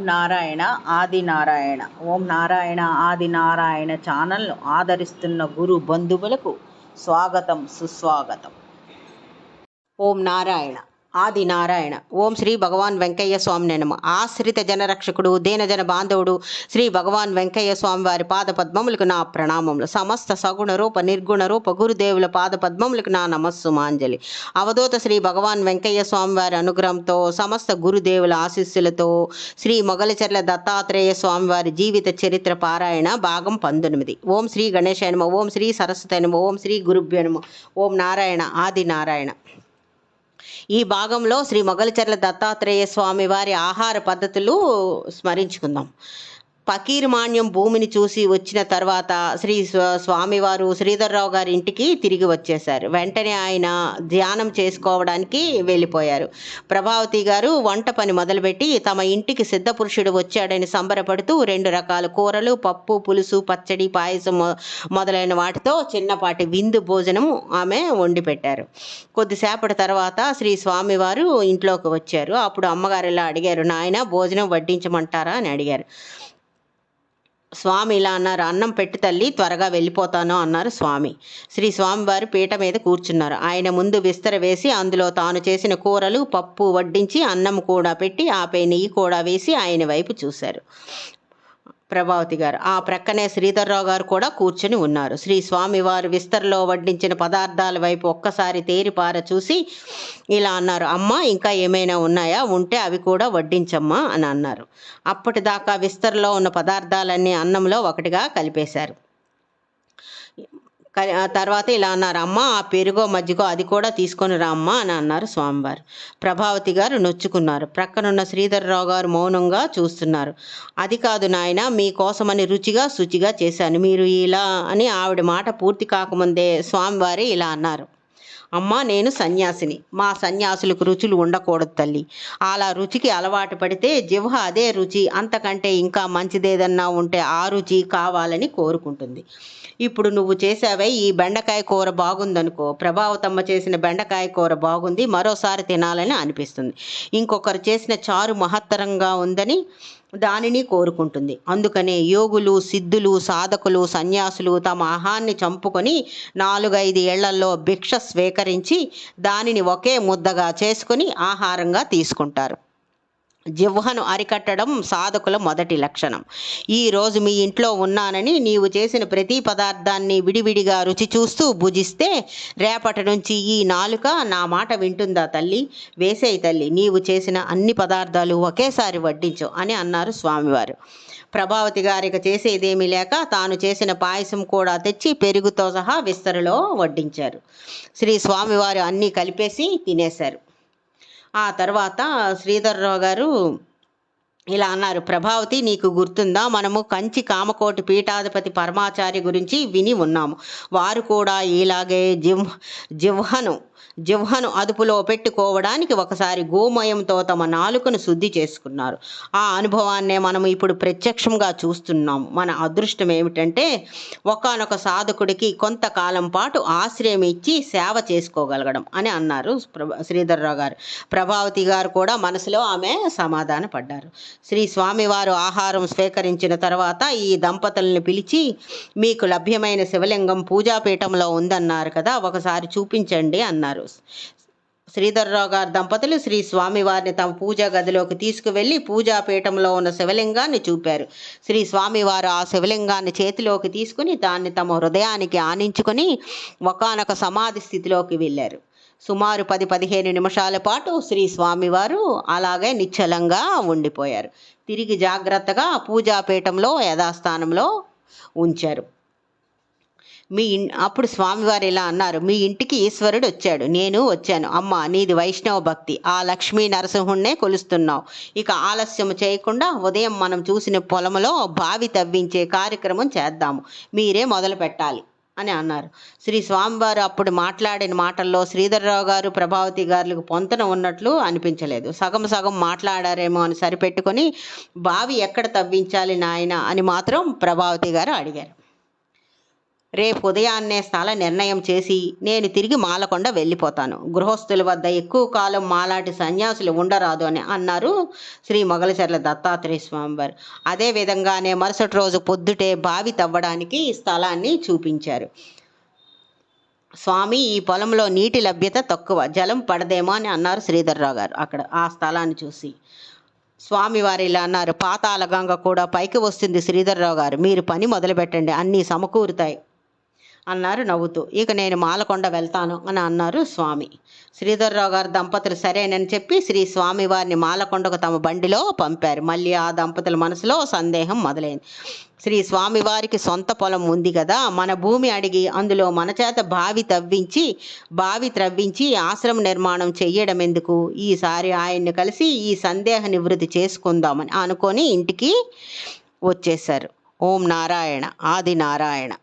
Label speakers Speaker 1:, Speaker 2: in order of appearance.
Speaker 1: నారాయణ ఆది నారాయణ. ఓం నారాయణ ఆది నారాయణ ఛానల్ను ఆదరిస్తున్న గురు బంధువులకు స్వాగతం, సుస్వాగతం. ఓం నారాయణ ఆది నారాయణ. ఓం శ్రీ భగవాన్ వెంకయ్య స్వామి నమః. ఆశ్రిత జనరక్షకుడు, దీనజన బాంధవుడు శ్రీ భగవాన్ వెంకయ్య స్వామి వారి పాదపద్మములకు నా ప్రణామములు. సమస్త సగుణ రూప నిర్గుణ రూప గురుదేవుల పాదపద్మములకు నా నమస్సుమాంజలి. అవధూత శ్రీ భగవాన్ వెంకయ్య స్వామి వారి అనుగ్రహంతో, సమస్త గురుదేవుల ఆశీస్సులతో శ్రీ మొగలిచెర్ల దత్తాత్రేయ స్వామి వారి జీవిత చరిత్ర పారాయణ భాగం 19. ఓం శ్రీ గణేశాయ నమః. ఓం శ్రీ సరస్వతి నమః. ఓం శ్రీ గురుభ్యో నమః. ఓం నారాయణ ఆది నారాయణ. ఈ భాగంలో శ్రీ మొగలిచెర్ల దత్తాత్రేయ స్వామి వారి ఆహార పద్ధతులు స్మరించుకుందాం. ఫకీర్మాన్యం భూమిని చూసి వచ్చిన తర్వాత స్వామివారు శ్రీధర్రావు గారి ఇంటికి తిరిగి వచ్చేశారు. వెంటనే ఆయన ధ్యానం చేసుకోవడానికి వెళ్ళిపోయారు. ప్రభావతి గారు వంట పని మొదలుపెట్టి తమ ఇంటికి సిద్ధపురుషుడు వచ్చాడని సంబరపడుతూ 2 రకాల కూరలు, పప్పు, పులుసు, పచ్చడి, పాయసం మొదలైన వాటితో చిన్నపాటి విందు భోజనం ఆమె వండి పెట్టారు. కొద్దిసేపటి తర్వాత శ్రీ స్వామివారు ఇంట్లోకి వచ్చారు. అప్పుడు అమ్మగారు ఇలా అడిగారు, నాయన భోజనం వడ్డించమంటారా అని అడిగారు. స్వామి ఇలా అన్నారు, అన్నం పెట్టి తల్లి, త్వరగా వెళ్ళిపోతాను అన్నారు స్వామి. శ్రీ స్వామివారు పీట మీద కూర్చున్నారు. ఆయన ముందు విస్తర వేసి అందులో తాను చేసిన కూరలు, పప్పు వడ్డించి అన్నం కూడా పెట్టి ఆపై నెయ్యి కూడా వేసి ఆయన వైపు చూశారు ప్రభావతి గారు. ఆ ప్రక్కనే శ్రీధర్రావు గారు కూడా కూర్చొని ఉన్నారు. శ్రీ స్వామివారు విస్తరలో వడ్డించిన పదార్థాల వైపు ఒక్కసారి తేరిపార చూసి ఇలా అన్నారు, అమ్మ ఇంకా ఏమైనా ఉన్నాయా, ఉంటే అవి కూడా వడ్డించమ్మా అని అన్నారు. అప్పటిదాకా విస్తరలో ఉన్న పదార్థాలన్నీ అన్నంలో ఒకటిగా కలిపేశారు. తర్వాత ఇలా అన్నారు, అమ్మ ఆ పెరుగో మజ్జిగో అది కూడా తీసుకొని రామ్మా అని అన్నారు స్వామివారు. ప్రభావతి గారు నొచ్చుకున్నారు. ప్రక్కనున్న శ్రీధర్రావు గారు మౌనంగా చూస్తున్నారు. అది కాదు నాయన, మీకోసమని రుచిగా శుచిగా చేశాను, మీరు ఇలా అని ఆవిడ మాట పూర్తి కాకముందే స్వామివారి ఇలా అన్నారు, అమ్మ నేను సన్యాసిని, మా సన్యాసులకు రుచులు ఉండకూడదు తల్లి. అలా రుచికి అలవాటు పడితే జిహ్వ అదే రుచి, అంతకంటే ఇంకా మంచిదేదన్నా ఉంటే ఆ రుచి కావాలని కోరుకుంటుంది. ఇప్పుడు నువ్వు చేసావే ఈ బెండకాయ కూర బాగుందనుకో, ప్రభావతమ్మ చేసిన బెండకాయ కూర బాగుంది, మరోసారి తినాలని అనిపిస్తుంది. ఇంకొకరు చేసిన చారు మహత్తరంగా ఉందని దానిని కోరుకుంటుంది. అందుకనే యోగులు, సిద్ధులు, సాధకులు, సన్యాసులు తమ ఆహాన్ని చంపుకొని 4-5 ఏళ్లలో భిక్ష స్వీకరించి దానిని ఒకే ముద్దగా చేసుకుని ఆహారంగా తీసుకుంటారు. జిహ్వను అరికట్టడం సాధకుల మొదటి లక్షణం. ఈరోజు మీ ఇంట్లో ఉన్నానని నీవు చేసిన ప్రతి పదార్థాన్ని విడివిడిగా రుచి చూస్తూ భుజిస్తే రేపటి నుంచి ఈ నాలుక నా మాట వింటుందా తల్లి? వేసేయి తల్లి, నీవు చేసిన అన్ని పదార్థాలు ఒకేసారి వడ్డించు అని అన్నారు స్వామివారు. ప్రభావతి గారికి చేసేదేమీ లేక తాను చేసిన పాయసం కూడా తెచ్చి పెరుగుతో సహా విస్తరలో వడ్డించారు. శ్రీ స్వామివారు అన్నీ కలిపేసి తినేశారు. ఆ తర్వాత శ్రీధర్రావు గారు ఇలా అన్నారు, ప్రభావతి నీకు గుర్తుందా, మనము కంచి కామకోటి పీఠాధిపతి పరమాచార్య గురించి విని ఉన్నాము. వారు కూడా ఇలాగే జిహ్వను అదుపులో పెట్టుకోవడానికి ఒకసారి గోమయంతో తమ నాలుకను శుద్ధి చేసుకున్నారు. ఆ అనుభవాన్నే మనం ఇప్పుడు ప్రత్యక్షంగా చూస్తున్నాము. మన అదృష్టం ఏమిటంటే ఒకానొక సాధకుడికి కొంతకాలం పాటు ఆశ్రయం ఇచ్చి సేవ చేసుకోగలగడం అని అన్నారు శ్రీధర్రావు గారు. ప్రభావతి గారు కూడా మనసులో ఆమె సమాధాన పడ్డారు. శ్రీ స్వామివారు ఆహారం స్వీకరించిన తర్వాత ఈ దంపతుల్ని పిలిచి, మీకు లభ్యమైన శివలింగం పూజాపీఠంలో ఉందన్నారు కదా, ఒకసారి చూపించండి అన్నారు. శ్రీధర్రావు గారి దంపతులు శ్రీ స్వామివారిని తమ పూజా గదిలోకి తీసుకువెళ్ళి పూజాపీఠంలో ఉన్న శివలింగాన్ని చూపారు. శ్రీ స్వామివారు ఆ శివలింగాన్ని చేతిలోకి తీసుకుని దాన్ని తమ హృదయానికి ఆనించుకొని ఒకానొక సమాధి స్థితిలోకి వెళ్ళారు. సుమారు 10-15 నిమిషాల పాటు శ్రీ స్వామివారు అలాగే నిశ్చలంగా ఉండిపోయారు. తిరిగి జాగ్రత్తగా పూజాపీఠంలో యథాస్థానంలో ఉంచారు. అప్పుడు స్వామివారు ఇలా అన్నారు, మీ ఇంటికి ఈశ్వరుడు వచ్చాడు, నేను వచ్చాను. అమ్మ నీది వైష్ణవ భక్తి, ఆ లక్ష్మీ నరసింహుణ్ణే కొలుస్తున్నావు. ఇక ఆలస్యం చేయకుండా ఉదయం మనం చూసిన పొలంలో బావి తవ్వించే కార్యక్రమం చేద్దాము, మీరే మొదలు పెట్టాలి అని అన్నారు. శ్రీ స్వామివారు అప్పుడు మాట్లాడిన మాటల్లో శ్రీధర్రావు గారు ప్రభావతి గారులకు పొంతన ఉన్నట్లు అనిపించలేదు. సగం మాట్లాడారేమో అని సరిపెట్టుకొని బావి ఎక్కడ తవ్వించాలి నాయన అని మాత్రం ప్రభావతి గారు అడిగారు. రేపు ఉదయాన్నే స్థల నిర్ణయం చేసి నేను తిరిగి మాలకొండ వెళ్ళిపోతాను. గృహస్థుల వద్ద ఎక్కువ కాలం మాలాంటి సన్యాసులు ఉండరాదు అని అన్నారు శ్రీ మొగలిచర్ల దత్తాత్రేయ స్వామివారు. అదే విధంగానే మరుసటి రోజు పొద్దుటే బావి తవ్వడానికి స్థలాన్ని చూపించారు. స్వామి, ఈ పొలంలో నీటి లభ్యత తక్కువ, జలం పడదేమో అని అన్నారు శ్రీధర్రావు గారు అక్కడ ఆ స్థలాన్ని చూసి. స్వామివారు ఇలా అన్నారు, పాతాళ గంగ కూడా పైకి వస్తుంది శ్రీధర్రావు గారు, మీరు పని మొదలుపెట్టండి, అన్నీ సమకూరుతాయి అన్నారు నవ్వుతూ. ఇక నేను మాలకొండ వెళ్తాను అని అన్నారు స్వామి. శ్రీధర్రావు గారు దంపతులు సరేనని చెప్పి శ్రీ స్వామివారిని మాలకొండకు తమ బండిలో పంపారు. మళ్ళీ ఆ దంపతుల మనసులో సందేహం మొదలైంది. శ్రీ స్వామివారికి సొంత పొలం ఉంది కదా, మన భూమి అడిగి అందులో మన చేత బావి త్రవ్వించి ఆశ్రమ నిర్మాణం చెయ్యడం ఎందుకు, ఈసారి ఆయన్ని కలిసి ఈ సందేహ నివృత్తి చేసుకుందామని అనుకొని ఇంటికి వచ్చేశారు. ఓం నారాయణ. ఆది నారాయణ.